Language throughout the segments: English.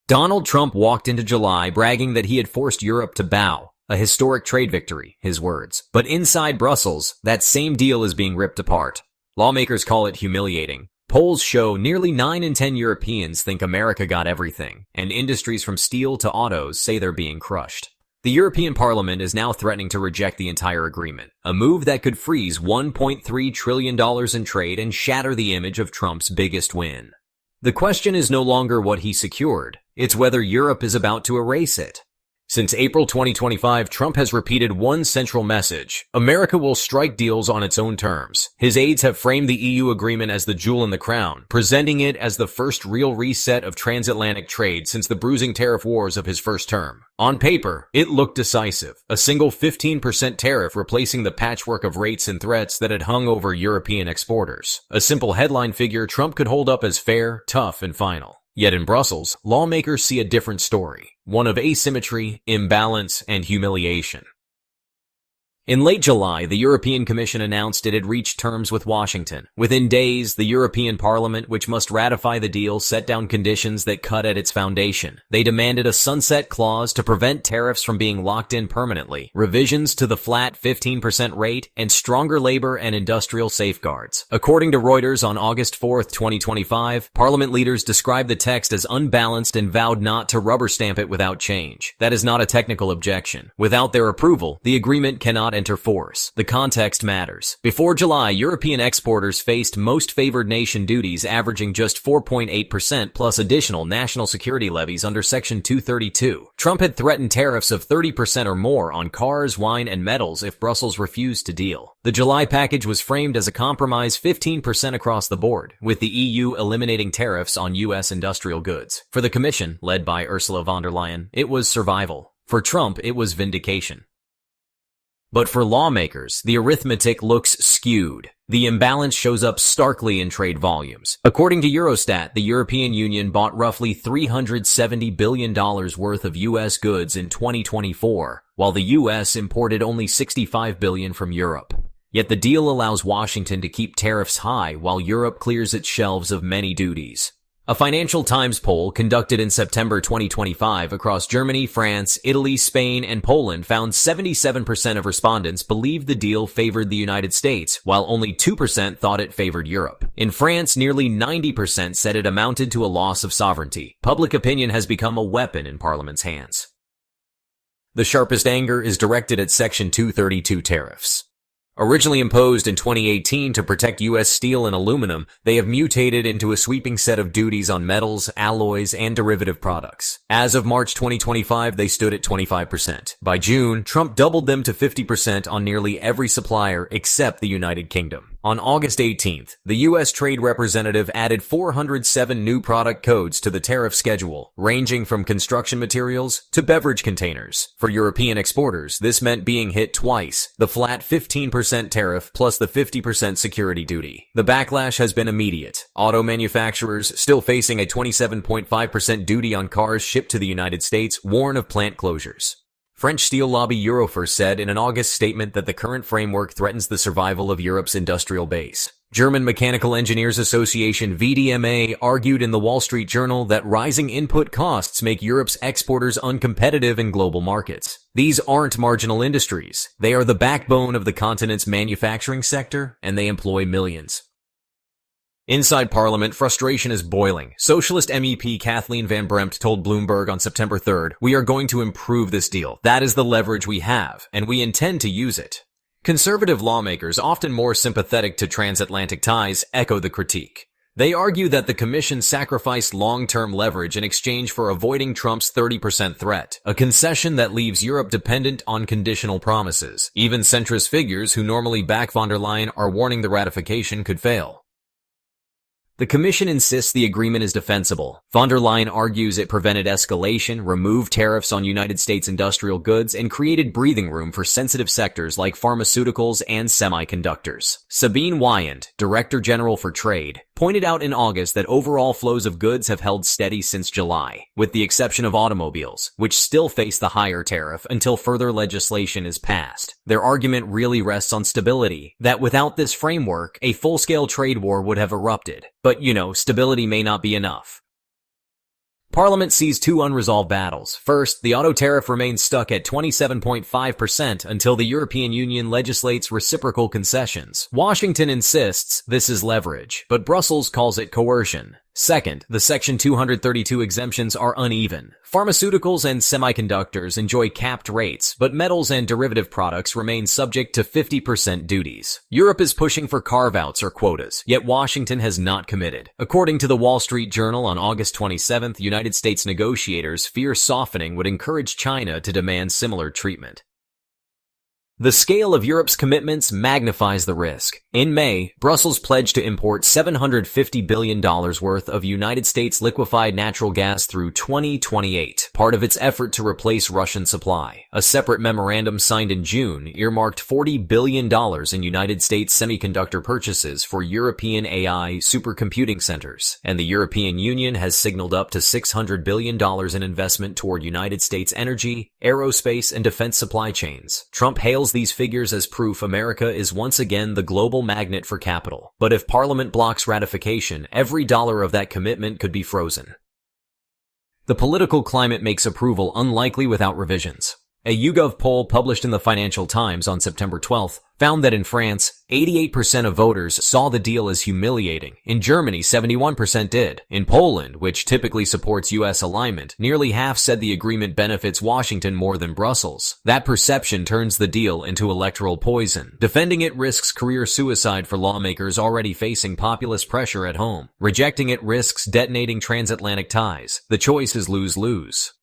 Donald Trump walked into July bragging that he had forced Europe to bow, a historic trade victory, his words. But inside Brussels, that same deal is being ripped apart. Lawmakers call it humiliating. Polls show nearly 9 in 10 Europeans think America got everything, and industries from steel to autos say they're being crushed. The European Parliament is now threatening to reject the entire agreement, a move that could freeze $1.3 trillion in trade and shatter the image of Trump's biggest win. The question is no longer what he secured, it's whether Europe is about to erase it. Since April 2025, Trump has repeated one central message: America will strike deals on its own terms. His aides have framed the EU agreement as the jewel in the crown, presenting it as the first real reset of transatlantic trade since the bruising tariff wars of his first term. On paper, it looked decisive, a single 15% tariff replacing the patchwork of rates and threats that had hung over European exporters. A simple headline figure Trump could hold up as fair, tough, and final. Yet in Brussels, lawmakers see a different story, one of asymmetry, imbalance, and humiliation. In late July, the European Commission announced it had reached terms with Washington. Within days, the European Parliament, which must ratify the deal, set down conditions that cut at its foundation. They demanded a sunset clause to prevent tariffs from being locked in permanently, revisions to the flat 15% rate, and stronger labor and industrial safeguards. According to Reuters on August 4, 2025, Parliament leaders described the text as unbalanced and vowed not to rubber stamp it without change. That is not a technical objection. Without their approval, the agreement cannot enter force. The context matters. Before July, European exporters faced most favored nation duties averaging just 4.8% plus additional national security levies under Section 232. Trump had threatened tariffs of 30% or more on cars, wine, and metals if Brussels refused to deal. The July package was framed as a compromise 15% across the board, with the EU eliminating tariffs on U.S. industrial goods. For the Commission, led by Ursula von der Leyen, it was survival. For Trump, it was vindication. But for lawmakers, the arithmetic looks skewed. The imbalance shows up starkly in trade volumes. According to Eurostat, the European Union bought roughly $370 billion worth of U.S. goods in 2024, while the U.S. imported only $65 billion from Europe. Yet the deal allows Washington to keep tariffs high while Europe clears its shelves of many duties. A Financial Times poll conducted in September 2025 across Germany, France, Italy, Spain, and Poland found 77% of respondents believed the deal favored the United States, while only 2% thought it favored Europe. In France, nearly 90% said it amounted to a loss of sovereignty. Public opinion has become a weapon in Parliament's hands. The sharpest anger is directed at Section 232 tariffs. Originally imposed in 2018 to protect U.S. steel and aluminum, they have mutated into a sweeping set of duties on metals, alloys, and derivative products. As of March 2025, they stood at 25%. By June, Trump doubled them to 50% on nearly every supplier except the United Kingdom. On August 18th, the U.S. Trade Representative added 407 new product codes to the tariff schedule, ranging from construction materials to beverage containers. For European exporters, this meant being hit twice: the flat 15% tariff plus the 50% security duty. The backlash has been immediate. Auto manufacturers, still facing a 27.5% duty on cars shipped to the United States, warn of plant closures. French steel lobby Eurofirst said in an August statement that the current framework threatens the survival of Europe's industrial base. German Mechanical Engineers Association VDMA argued in the Wall Street Journal that rising input costs make Europe's exporters uncompetitive in global markets. These aren't marginal industries. They are the backbone of the continent's manufacturing sector, and they employ millions. Inside Parliament, frustration is boiling. Socialist MEP Kathleen Van Bremt told Bloomberg on September 3rd, "We are going to improve this deal. That is the leverage we have, and we intend to use it." Conservative lawmakers, often more sympathetic to transatlantic ties, echo the critique. They argue that the Commission sacrificed long-term leverage in exchange for avoiding Trump's 30% threat, a concession that leaves Europe dependent on conditional promises. Even centrist figures who normally back von der Leyen are warning the ratification could fail. The Commission insists the agreement is defensible. Von der Leyen argues it prevented escalation, removed tariffs on United States industrial goods, and created breathing room for sensitive sectors like pharmaceuticals and semiconductors. Sabine Weyand, Director General for Trade, pointed out in August that overall flows of goods have held steady since July, with the exception of automobiles, which still face the higher tariff until further legislation is passed. Their argument really rests on stability, that without this framework, a full-scale trade war would have erupted. But, stability may not be enough. Parliament sees two unresolved battles. First, the auto tariff remains stuck at 27.5% until the European Union legislates reciprocal concessions. Washington insists this is leverage, but Brussels calls it coercion. Second, the Section 232 exemptions are uneven. Pharmaceuticals and semiconductors enjoy capped rates, but metals and derivative products remain subject to 50% duties. Europe is pushing for carve-outs or quotas, yet Washington has not committed. According to the Wall Street Journal on August 27th, United States negotiators fear softening would encourage China to demand similar treatment. The scale of Europe's commitments magnifies the risk. In May, Brussels pledged to import $750 billion worth of United States liquefied natural gas through 2028, part of its effort to replace Russian supply. A separate memorandum signed in June earmarked $40 billion in United States semiconductor purchases for European AI supercomputing centers, and the European Union has signaled up to $600 billion in investment toward United States energy, aerospace, and defense supply chains. Trump hails these figures as proof America is once again the global magnet for capital. But if Parliament blocks ratification, every dollar of that commitment could be frozen. The political climate makes approval unlikely without revisions. A YouGov poll published in the Financial Times on September 12th found that in France, 88% of voters saw the deal as humiliating. In Germany, 71% did. In Poland, which typically supports U.S. alignment, nearly half said the agreement benefits Washington more than Brussels. That perception turns the deal into electoral poison. Defending it risks career suicide for lawmakers already facing populist pressure at home. Rejecting it risks detonating transatlantic ties. The choice is lose-lose.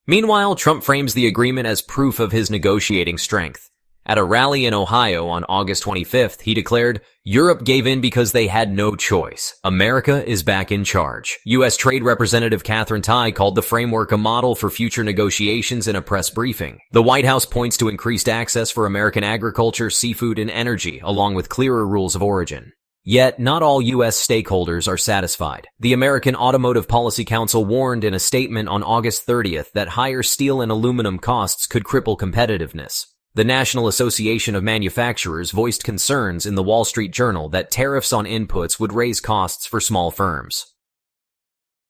Meanwhile, Trump frames the agreement as proof of his negotiating strength. At a rally in Ohio on August 25th, he declared, "Europe gave in because they had no choice. America is back in charge." U.S. Trade Representative Katherine Tai called the framework a model for future negotiations in a press briefing. The White House points to increased access for American agriculture, seafood, and energy, along with clearer rules of origin. Yet, not all U.S. stakeholders are satisfied. The American Automotive Policy Council warned in a statement on August 30th that higher steel and aluminum costs could cripple competitiveness. The National Association of Manufacturers voiced concerns in the Wall Street Journal that tariffs on inputs would raise costs for small firms.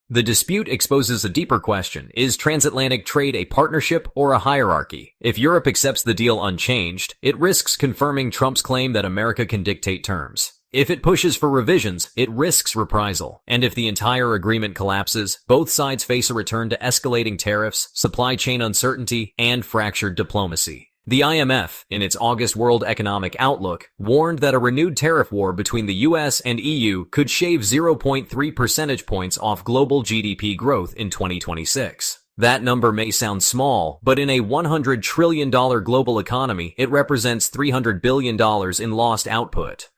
The dispute exposes a deeper question. Is transatlantic trade a partnership or a hierarchy? If Europe accepts the deal unchanged, it risks confirming Trump's claim that America can dictate terms. If it pushes for revisions, it risks reprisal. And if the entire agreement collapses, both sides face a return to escalating tariffs, supply chain uncertainty, and fractured diplomacy. The IMF, in its August World Economic Outlook, warned that a renewed tariff war between the US and EU could shave 0.3 percentage points off global GDP growth in 2026. That number may sound small, but in a $100 trillion global economy, it represents $300 billion in lost output.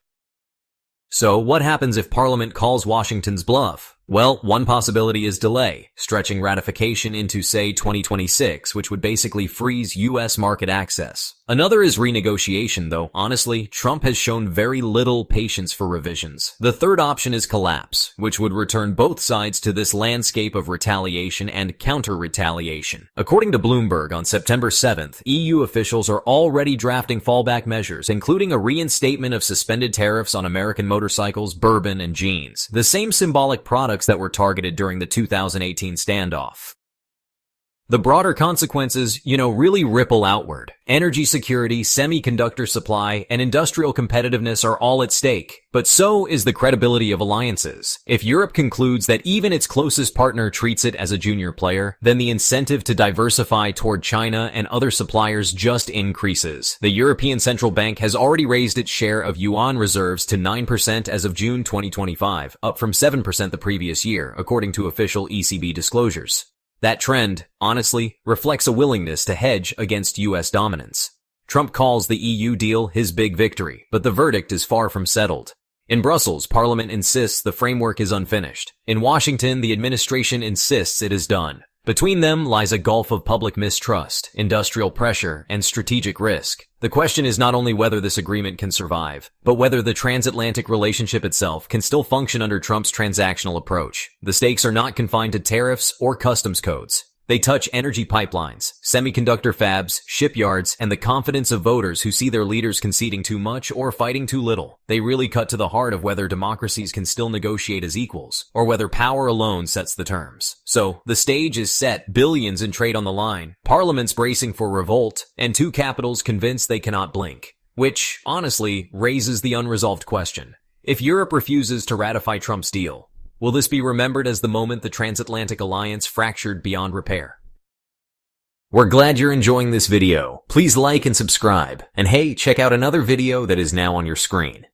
So what happens if Parliament calls Washington's bluff? Well, one possibility is delay, stretching ratification into, say, 2026, which would basically freeze U.S. market access. Another is renegotiation, though honestly, Trump has shown very little patience for revisions. The third option is collapse, which would return both sides to this landscape of retaliation and counter-retaliation. According to Bloomberg on September 7th, EU officials are already drafting fallback measures, including a reinstatement of suspended tariffs on American motorcycles, bourbon, and jeans. The same symbolic products that were targeted during the 2018 standoff. The broader consequences, really ripple outward. Energy security, semiconductor supply, and industrial competitiveness are all at stake. But so is the credibility of alliances. If Europe concludes that even its closest partner treats it as a junior player, then the incentive to diversify toward China and other suppliers just increases. The European Central Bank has already raised its share of yuan reserves to 9% as of June 2025, up from 7% the previous year, according to official ECB disclosures. That trend, honestly, reflects a willingness to hedge against U.S. dominance. Trump calls the EU deal his big victory, but the verdict is far from settled. In Brussels, Parliament insists the framework is unfinished. In Washington, the administration insists it is done. Between them lies a gulf of public mistrust, industrial pressure, and strategic risk. The question is not only whether this agreement can survive, but whether the transatlantic relationship itself can still function under Trump's transactional approach. The stakes are not confined to tariffs or customs codes. They touch energy pipelines, semiconductor fabs, shipyards, and the confidence of voters who see their leaders conceding too much or fighting too little. They really cut to the heart of whether democracies can still negotiate as equals, or whether power alone sets the terms. So, the stage is set, billions in trade on the line, parliaments bracing for revolt, and two capitals convinced they cannot blink. Which, honestly, raises the unresolved question. If Europe refuses to ratify Trump's deal, will this be remembered as the moment the transatlantic alliance fractured beyond repair? We're glad you're enjoying this video. Please like and subscribe. And hey, check out another video that is now on your screen.